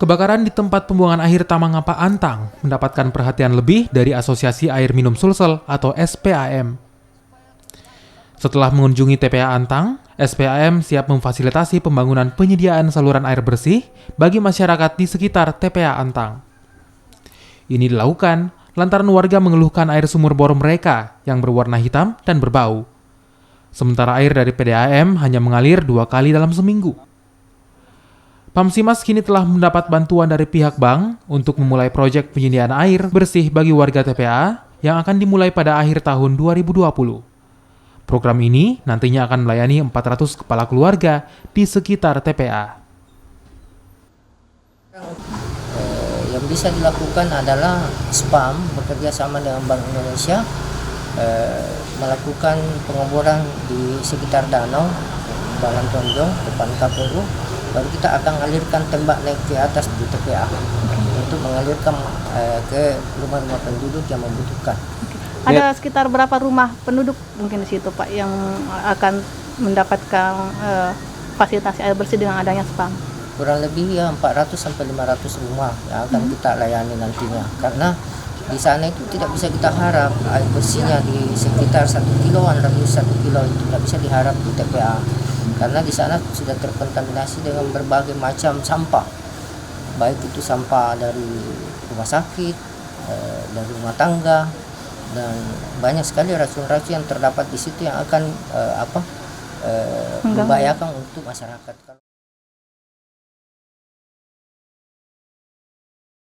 Kebakaran di tempat pembuangan akhir Tamangapa Antang mendapatkan perhatian lebih dari Asosiasi Air Minum Sulsel atau SPAM. Setelah mengunjungi TPA Antang, SPAM siap memfasilitasi pembangunan penyediaan saluran air bersih bagi masyarakat di sekitar TPA Antang. Ini dilakukan lantaran warga mengeluhkan air sumur bor mereka yang berwarna hitam dan berbau. Sementara air dari PDAM hanya mengalir 2 kali dalam seminggu. Pamsimas kini telah mendapat bantuan dari pihak bank untuk memulai proyek penyediaan air bersih bagi warga TPA yang akan dimulai pada akhir tahun 2020. Program ini nantinya akan melayani 400 kepala keluarga di sekitar TPA. Yang bisa dilakukan adalah SPAM bekerja sama dengan Bank Indonesia melakukan pengeboran di sekitar danau Balan Tonjong depan KPU. Baru kita akan alirkan tembak naik ke atas di TPA untuk mengalirkan ke rumah-rumah penduduk yang membutuhkan. Ada sekitar berapa rumah penduduk mungkin di situ Pak yang akan mendapatkan fasilitas air bersih dengan adanya SPAM? Kurang lebih ya 400 sampai 500 rumah yang akan kita layani nantinya. Karena di sana itu tidak bisa kita harap air bersihnya di sekitar 1 kiloan, radius 1 kilo itu tidak bisa diharap di TPA. Karena di sana sudah terkontaminasi dengan berbagai macam sampah, baik itu sampah dari rumah sakit, dari rumah tangga, dan banyak sekali racun-racun yang terdapat di situ yang akan membahayakan untuk masyarakat.